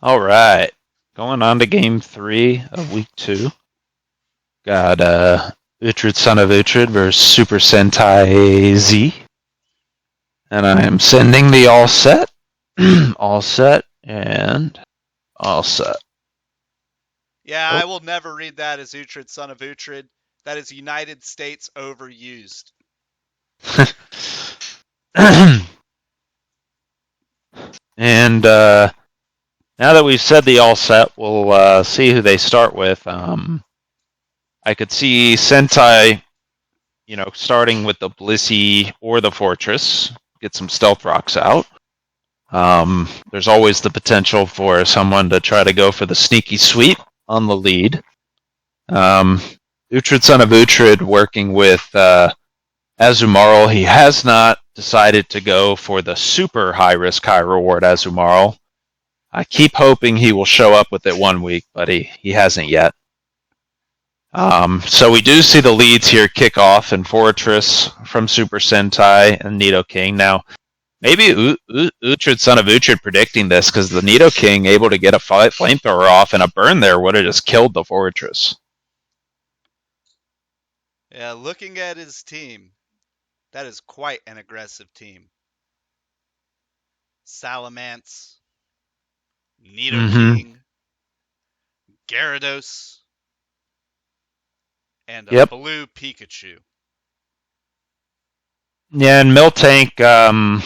All right. Going on to game 3 of week 2. Got Uhtred Son of Uhtred versus SuperSentai Z. And I am sending the all set. All set and all set. Yeah, I will never read that as Uhtred Son of Uhtred. That is United States overused. And now that we've said the all set, we'll see who they start with. I could see Sentai, starting with the Blissey or the Fortress, get some stealth rocks out. There's always the potential for someone to try to go for the sneaky sweep on the lead. Uhtred Son of Uhtred working with Azumarill. He has not decided to go for the super high risk, high reward Azumarill. I keep hoping he will show up with it one week, but he hasn't yet. So we do see the leads here kick off in Fortress from Super Sentai and Nidoking. Now, maybe Uhtred Son of Uhtred predicting this, because the Nidoking able to get a flamethrower off, and a burn there would have just killed the Fortress. Yeah, looking at his team, that is quite an aggressive team. Salamence, Nidoking, Gyarados, and a blue Pikachu. Yeah, and Miltank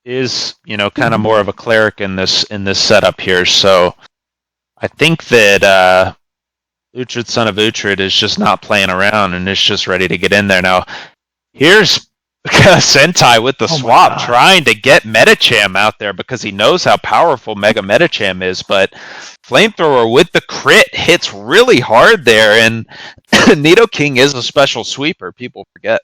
is, kind of more of a cleric in this setup here. So I think that Uhtred Son of Uhtred is just not playing around and is just ready to get in there. Now, here's Sentai with the swap trying to get Medicham out there because he knows how powerful Mega Medicham is, but Flamethrower with the crit hits really hard there, and Nidoking is a special sweeper, people forget.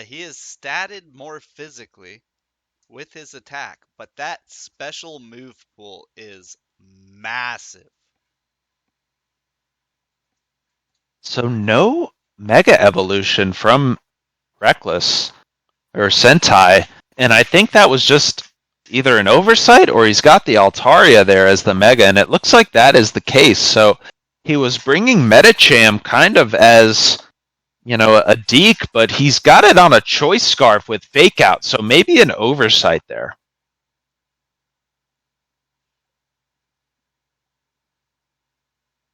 He is statted more physically with his attack, but that special move pool is massive. So no Mega Evolution from Reckless or Sentai, and I think that was just either an oversight or he's got the Altaria there as the Mega, and it looks like that is the case. So he was bringing Medicham kind of as, a deke, but he's got it on a Choice Scarf with Fake Out, so maybe an oversight there.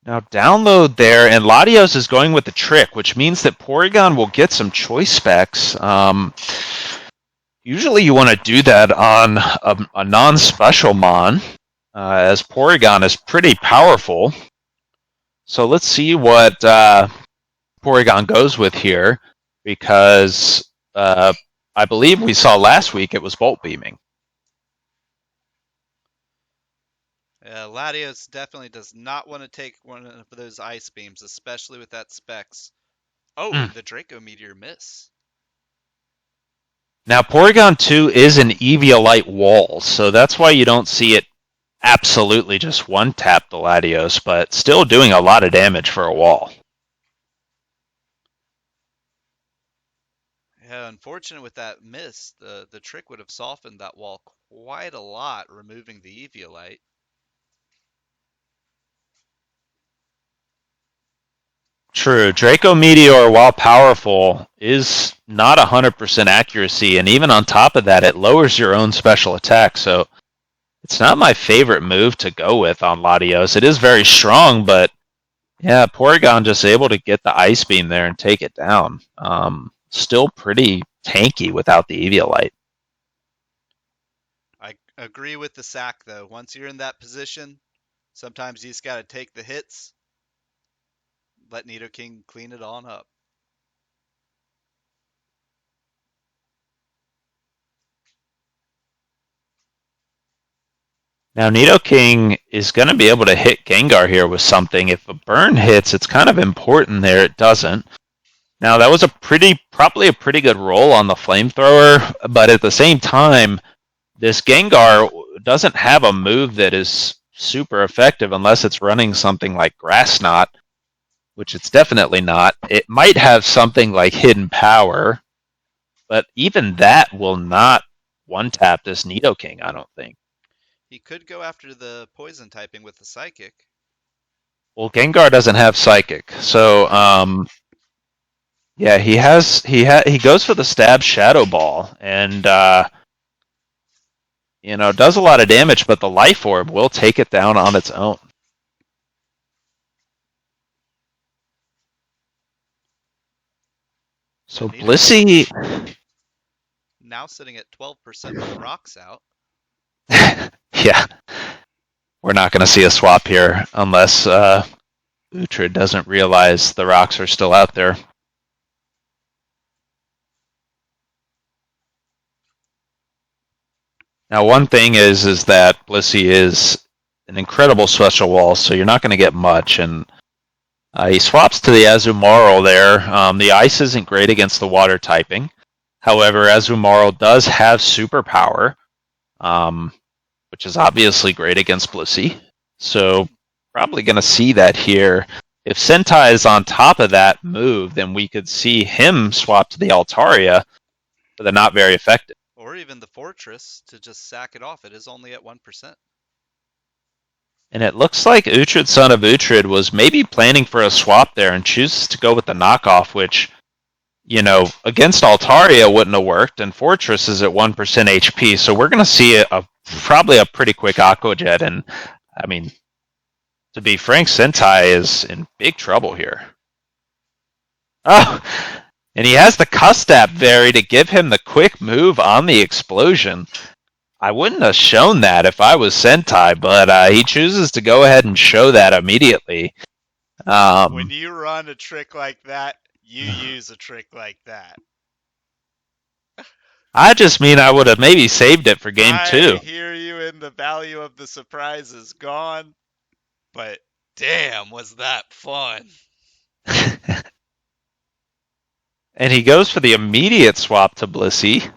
Now download there, and Latios is going with the Trick, which means that Porygon will get some choice specs. Usually you want to do that on a non-special Mon, as Porygon is pretty powerful. So let's see what Porygon goes with here, because I believe we saw last week it was Volt Beaming. Latios definitely does not want to take one of those Ice Beams, especially with that specs. Oh, the Draco Meteor miss. Now, Porygon 2 is an Eviolite wall, so that's why you don't see it absolutely just one-tap the Latios, but still doing a lot of damage for a wall. Yeah, unfortunate with that miss, the Trick would have softened that wall quite a lot, removing the Eviolite. True. Draco Meteor, while powerful, is not 100% accuracy, and even on top of that, it lowers your own special attack, so it's not my favorite move to go with on Latios. It is very strong, but yeah, Porygon just able to get the Ice Beam there and take it down. Still pretty tanky without the Eviolite. I agree with the sack, though. Once you're in that position, sometimes you just got to take the hits. Let Nidoking clean it on up. Now, Nidoking is going to be able to hit Gengar here with something. If a burn hits, it's kind of important there. It doesn't. Now, that was probably a pretty good roll on the Flamethrower, but at the same time, this Gengar doesn't have a move that is super effective unless it's running something like Grass Knot, which it's definitely not. It might have something like Hidden Power, but even that will not one-tap this Nidoking, I don't think. He could go after the poison typing with the psychic. Well, Gengar doesn't have Psychic, so yeah, he goes for the stab Shadow Ball, and does a lot of damage, but the Life Orb will take it down on its own. So Blissey, now sitting at 12% with rocks out. yeah, we're not going to see a swap here unless Uhtred doesn't realize the rocks are still out there. Now, one thing is that Blissey is an incredible special wall, so you're not going to get much, and he swaps to the Azumarill there. The ice isn't great against the water typing. However, Azumarill does have superpower, which is obviously great against Blissey. So probably going to see that here. If Sentai is on top of that move, then we could see him swap to the Altaria, but they're not very effective. Or even the Fortress to just sack it off. It is only at 1%. And it looks like Uhtred, son of Uhtred, was maybe planning for a swap there and chooses to go with the knockoff, which, against Altaria wouldn't have worked, and Fortress is at 1% HP, so we're going to see probably a pretty quick Aqua Jet, and, I mean, to be frank, Sentai is in big trouble here. Oh, and he has the Custap Berry to give him the quick move on the explosion. I wouldn't have shown that if I was Sentai, but he chooses to go ahead and show that immediately. When you run a trick like that, you use a trick like that. I just mean I would have maybe saved it for game 2. I hear you, and the value of the surprise is gone, but damn, was that fun. And he goes for the immediate swap to Blissey.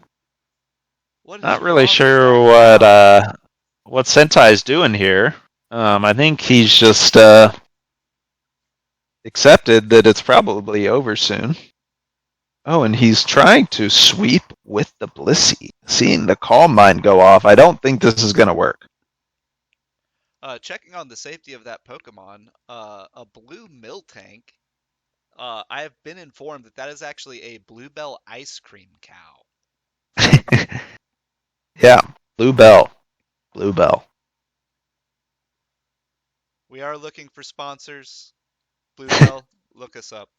Not really sure what Sentai is doing here. I think he's just accepted that it's probably over soon. Oh, and he's trying to sweep with the Blissey. Seeing the Calm Mind go off, I don't think this is going to work. Checking on the safety of that Pokemon, a blue Miltank. I have been informed that is actually a Bluebell ice cream cow. Yeah, Bluebell. Bluebell. We are looking for sponsors. Bluebell, look us up.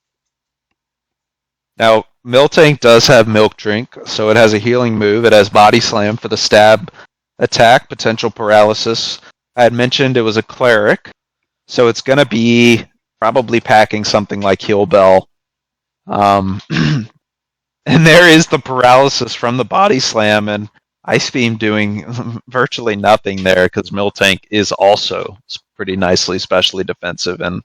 Now, Miltank does have Milk Drink, so it has a healing move. It has Body Slam for the stab attack, potential paralysis. I had mentioned it was a cleric, so it's going to be probably packing something like Heal Bell. And there is the paralysis from the Body Slam, and Ice Beam doing virtually nothing there because Miltank is also pretty nicely specially defensive, and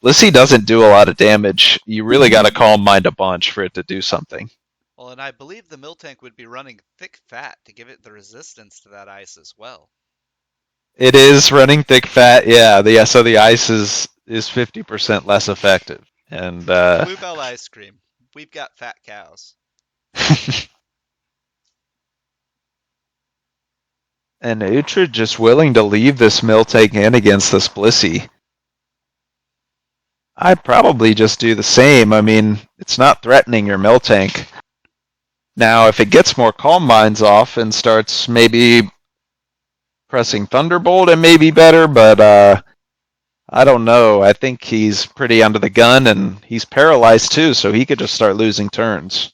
Blissey doesn't do a lot of damage. You really got to Calm Mind a bunch for it to do something. Well, and I believe the Miltank would be running Thick Fat to give it the resistance to that ice as well. It is running Thick Fat, yeah. So the ice is 50% less effective. And Bluebell ice cream. We've got fat cows. And Uhtred just willing to leave this Miltank in against this Blissey. I'd probably just do the same. I mean, it's not threatening your Miltank. Now, if it gets more Calm Minds off and starts maybe pressing Thunderbolt, it may be better, but I don't know. I think he's pretty under the gun, and he's paralyzed too, so he could just start losing turns.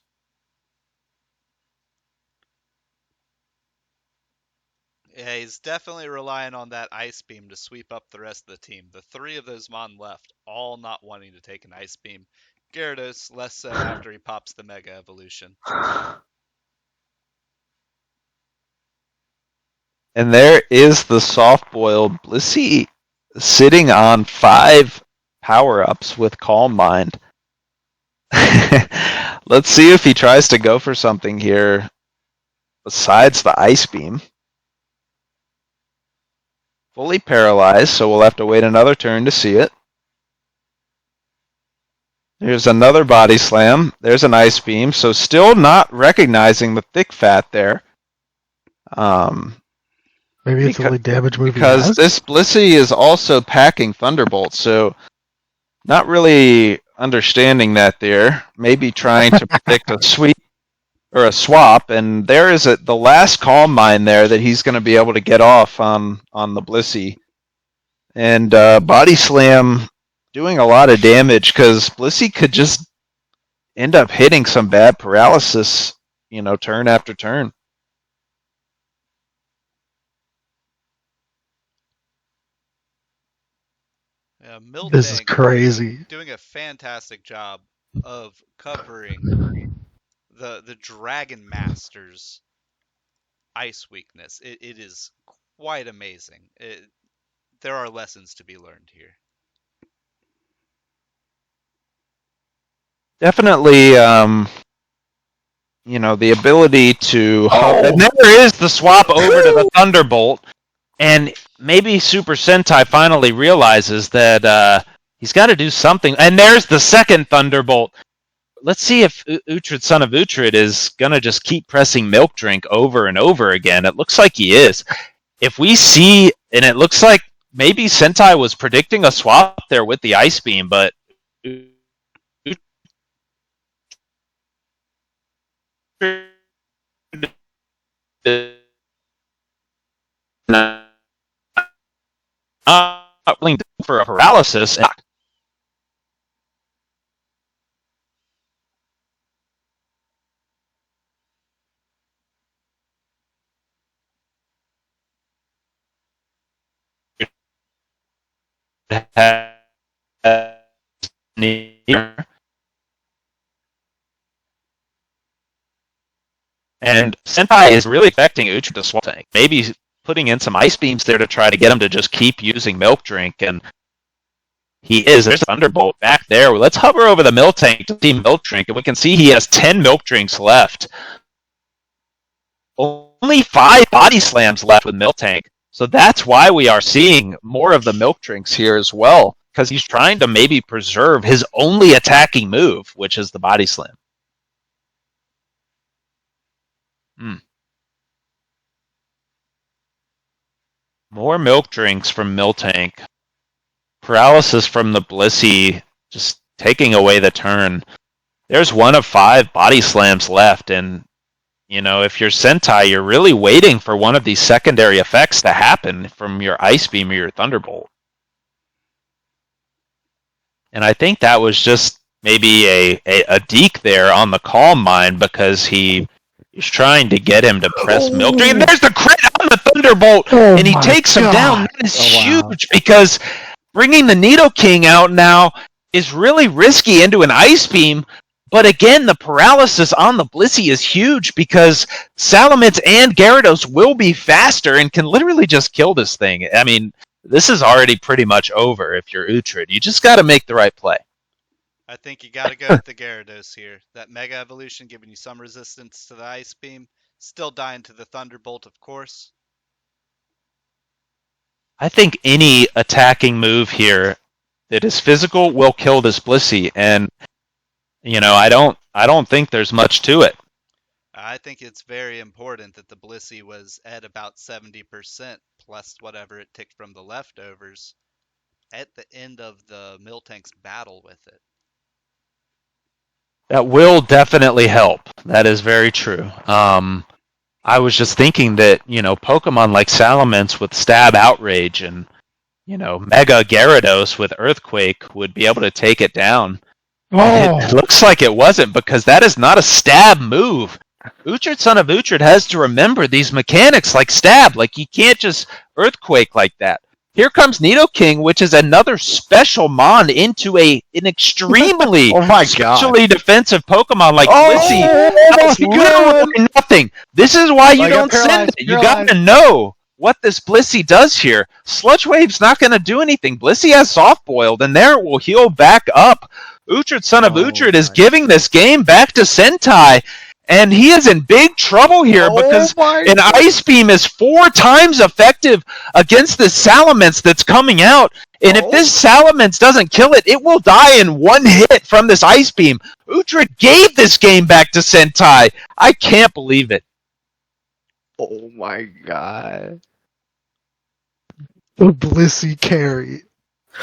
Yeah, he's definitely relying on that Ice Beam to sweep up the rest of the team. The 3 of those Mon left, all not wanting to take an Ice Beam. Gyarados, less so after he pops the Mega Evolution. And there is the soft-boiled Blissey sitting on 5 power-ups with Calm Mind. Let's see if he tries to go for something here besides the Ice Beam. Fully paralyzed, so we'll have to wait another turn to see it. There's another Body Slam. There's an Ice Beam, so still not recognizing the Thick Fat there. Maybe it's the only damage move he because has? this Blissey is also packing Thunderbolt, so not really understanding that there. Maybe trying to predict a sweep or a swap, and there is the last Calm Mind there that he's going to be able to get off on the Blissey. And Body Slam doing a lot of damage because Blissey could just end up hitting some bad paralysis, turn after turn. Miltank This is crazy. doing a fantastic job of covering the Dragon Master's ice weakness. It is quite amazing. There are lessons to be learned here. Definitely, the ability to... And there is the swap over to the Thunderbolt, and maybe Super Sentai finally realizes that he's got to do something. And there's the second Thunderbolt. Let's see if Uhtred, son of Uhtred, is going to just keep pressing Milk Drink over and over again. It looks like he is. If we see, and it looks like maybe Sentai was predicting a swap there with the Ice Beam, but willing for a paralysis. And Sentai is really affecting Uhtred the Swamp Tank. Maybe putting in some ice beams there to try to get him to just keep using Milk Drink, and he is. There's a Thunderbolt back there. Let's hover over the Milk Tank to see Milk Drink, and we can see he has 10 Milk Drinks left. Only 5 Body Slams left with Milk Tank. So that's why we are seeing more of the Milk Drinks here as well, because he's trying to maybe preserve his only attacking move, which is the Body Slam. More Milk Drinks from Miltank. Paralysis from the Blissey, just taking away the turn. There's 1 of 5 Body Slams left, and if you're Sentai, you're really waiting for one of these secondary effects to happen from your Ice Beam or your Thunderbolt. And I think that was just maybe a deke there on the Calm Mind, because he's trying to get him to press Milk Drink. And there's the crit on the Thunderbolt, and he takes him down. That is huge, because bringing the Nidoking out now is really risky into an Ice Beam. But again, the paralysis on the Blissey is huge, because Salamence and Gyarados will be faster and can literally just kill this thing. I mean, this is already pretty much over if you're Uhtred. You just got to make the right play. I think you got to go with the Gyarados here. That Mega Evolution giving you some resistance to the Ice Beam. Still dying to the Thunderbolt, of course. I think any attacking move here that is physical will kill this Blissey, and I don't think there's much to it. I think it's very important that the Blissey was at about 70% plus whatever it ticked from the leftovers at the end of the Miltank's battle with it. That will definitely help. That is very true. I was just thinking that, Pokemon like Salamence with Stab Outrage and, Mega Gyarados with Earthquake would be able to take it down. It looks like it wasn't, because that is not a stab move. Uhtred, son of Uhtred, has to remember these mechanics like stab. Like, you can't just Earthquake like that. Here comes Nidoking, which is another special mon into an extremely specially defensive Pokemon like Blissey. Nothing. This is why you don't send it. You got to know what this Blissey does here. Sludge Wave's not going to do anything. Blissey has Soft Boiled, and there it will heal back up. Uhtred, son of Uhtred, is giving this game back to Sentai. And he is in big trouble here, because an Ice Beam is 4 times effective against this Salamence that's coming out. And if this Salamence doesn't kill it, it will die in 1 hit from this Ice Beam. Uhtred gave this game back to Sentai. I can't believe it. Oh my god. The Blissey carry.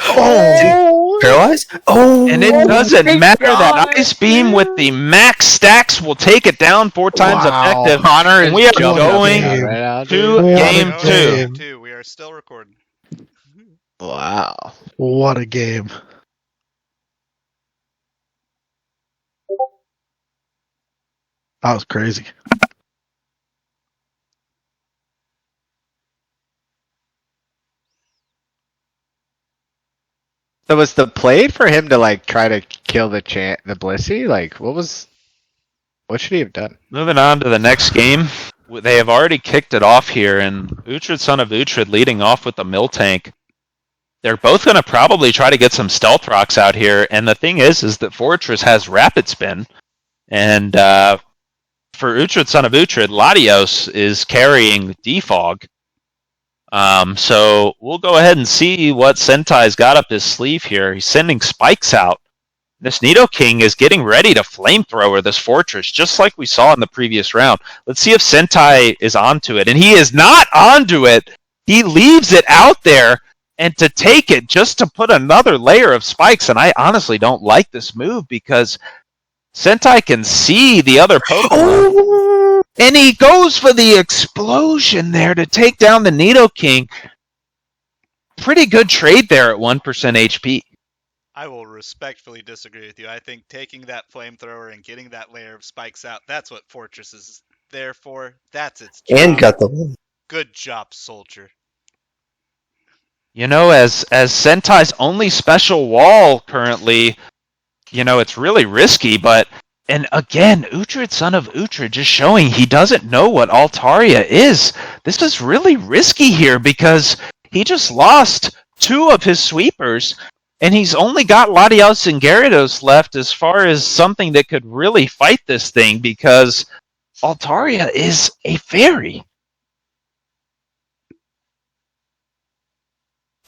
Oh! Paralyzed? Oh! And it doesn't matter that Ice Beam with the max stacks will take it down 4 times Wow. effective. Connor And is we are jumping going up and down right now, to dude. What game a Going 2. game. game 2. We are still recording. Wow. What a game. That was crazy. So was the play for him to like try to kill the Blissey? Like what should he have done? Moving on to the next game. They have already kicked it off here, and Uhtred, son of Uhtred, leading off with the mill tank. They're both going to probably try to get some stealth rocks out here, and the thing is that Fortress has rapid spin, and for Uhtred, son of Uhtred, Latios is carrying Defog. So we'll go ahead and see what Sentai's got up his sleeve here. He's sending spikes out. This Nidoking is getting ready to flamethrower this fortress, just like we saw in the previous round. Let's see if Sentai is onto it. And he is not onto it. He leaves it out there, and to take it just to put another layer of spikes. And I honestly don't like this move because Sentai can see the other Pokemon. And he goes for the explosion there to take down the Nidoking. Pretty good trade there at 1% HP. I will respectfully disagree with you. I think taking that flamethrower and getting that layer of spikes out, that's what Fortress is there for. That's its job. And got the Good job, soldier. You know, as Sentai's only special wall currently, you know, it's really risky, but and again, Uhtred, son of Uhtred, just showing he doesn't know what Altaria is. This is really risky here because he just lost 2 of his sweepers, and he's only got Latios and Gyarados left as far as something that could really fight this thing because Altaria is a fairy.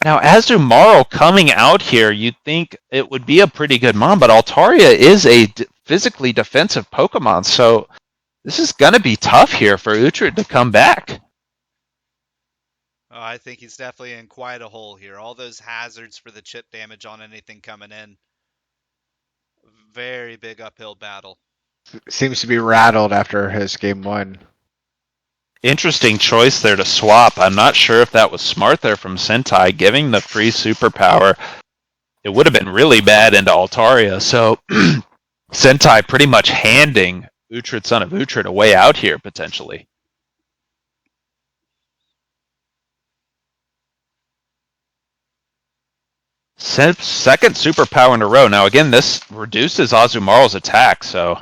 Now, Azumarill coming out here, you'd think it would be a pretty good mon, but Altaria is a physically defensive Pokemon, so this is going to be tough here for Uhtred to come back. Oh, I think he's definitely in quite a hole here. All those hazards for the chip damage on anything coming in. Very big uphill battle. Seems to be rattled after his game 1. Interesting choice there to swap. I'm not sure if that was smart there from Sentai, giving the free superpower. It would have been really bad into Altaria, so Sentai pretty much handing Uhtred, son of Uhtred, a way out here, potentially. Second superpower in a row. Now, again, this reduces Azumarill's attack, so...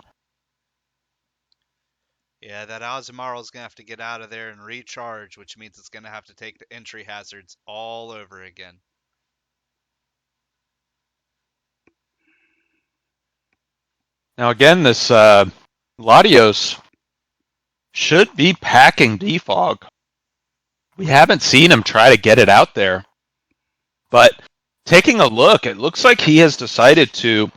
Yeah, that Azumarill's going to have to get out of there and recharge, which means it's going to have to take the entry hazards all over again. Now, again, this Latios should be packing Defog. We haven't seen him try to get it out there. But taking a look, it looks like he has decided to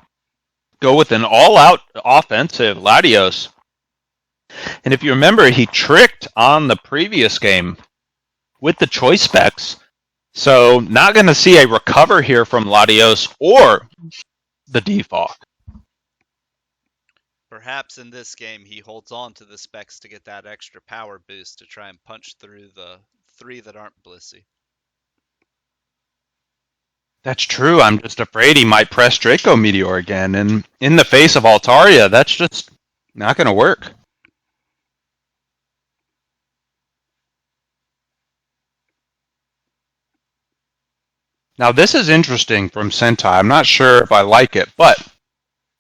go with an all-out offensive Latios. And if you remember, he tricked on the previous game with the choice specs. So not going to see a recover here from Latios or the Defog. Perhaps in this game he holds on to the specs to get that extra power boost to try and punch through the 3 that aren't Blissey. That's true. I'm just afraid he might press Draco Meteor again. And in the face of Altaria, that's just not going to work. Now, this is interesting from Sentai. I'm not sure if I like it, but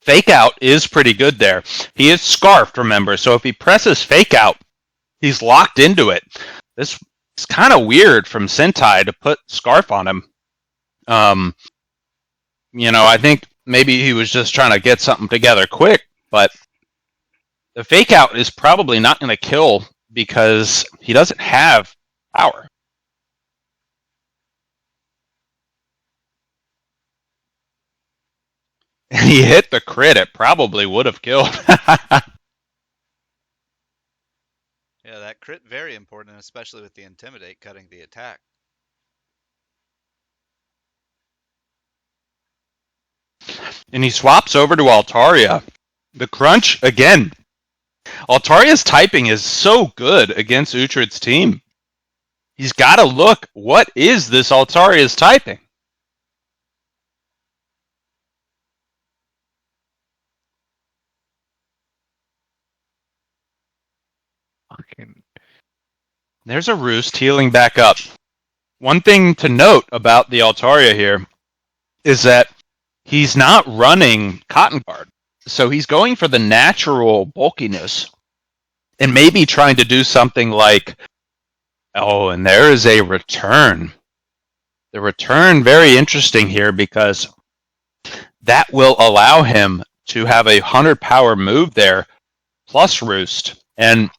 Fake Out is pretty good there. He is scarfed, remember, so if he presses Fake Out, he's locked into it. This is kind of weird from Sentai to put Scarf on him. You know, I think maybe he was just trying to get something together quick, but the Fake Out is probably not going to kill because he doesn't have power. And he hit the crit, it probably would have killed. Yeah, Yeah, that crit very important, especially with the Intimidate cutting the attack. And he swaps over to Altaria. The crunch, again. Altaria's typing is so good against Uhtred's team. He's got to look, what is this Altaria's typing? Fucking There's a Roost healing back up. One thing to note about the Altaria here is that he's not running Cotton Guard. So he's going for the natural bulkiness and maybe trying to do something like, oh, and there is a return. The return, very interesting here because that will allow him to have a 100 power move there plus Roost. And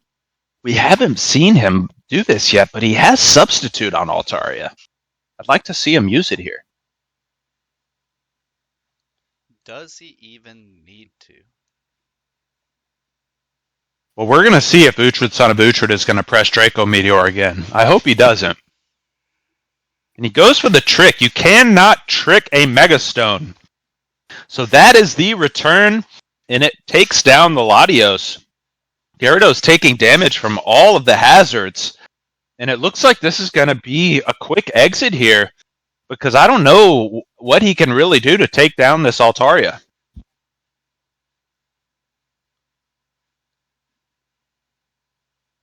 we haven't seen him do this yet, but he has Substitute on Altaria. I'd like to see him use it here. Does he even need to? Well, we're going to see if Uhtred, son of Uhtred, is going to press Draco Meteor again. I hope he doesn't. And he goes for the trick. You cannot trick a Megastone. So that is the return, and it takes down the Latios. Gyarados taking damage from all of the hazards. And it looks like this is going to be a quick exit here, because I don't know what he can really do to take down this Altaria.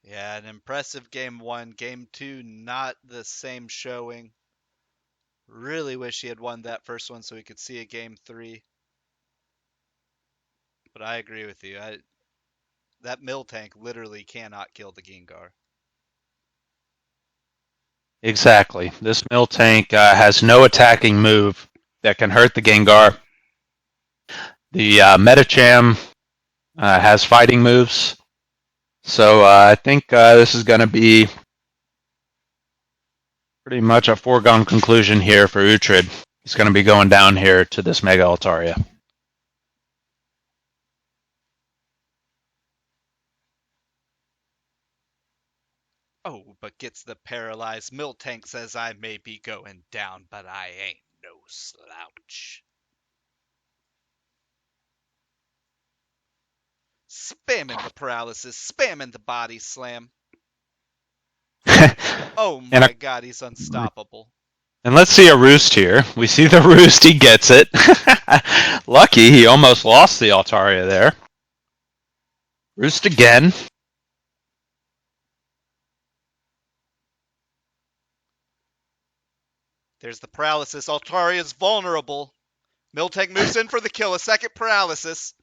Yeah, an impressive game 1. Game 2, not the same showing. Really wish he had won that first one so we could see a game 3. But I agree with you. That Miltank literally cannot kill the Gengar. Exactly. This Miltank has no attacking move that can hurt the Gengar. The Metacham has fighting moves. So I think this is going to be pretty much a foregone conclusion here for Uhtred. He's going to be going down here to this Mega Altaria. Oh, but gets the paralyzed. Miltank says I may be going down, but I ain't no slouch. Spamming the paralysis, spamming the body slam. Oh my god, he's unstoppable. And let's see a Roost here. We see the Roost, he gets it. Lucky, he almost lost the Altaria there. Roost again. There's the paralysis. Altaria's vulnerable. Miltank moves in for the kill. A second paralysis.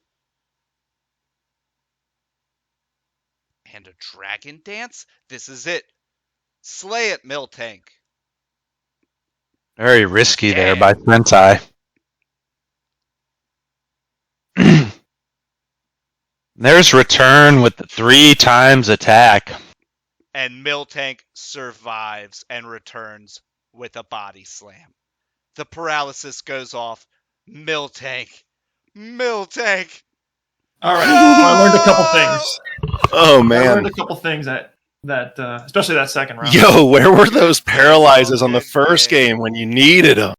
And a Dragon Dance? This is it. Slay it, Miltank. Very risky there by Sentai. There's return with the 3 times attack. And Miltank survives and returns with a body slam. The paralysis goes off. Miltank. All right, I learned a couple things. Oh I man. learned a couple things that especially that second round. Yo, where were those paralyzes on the first game when you needed them?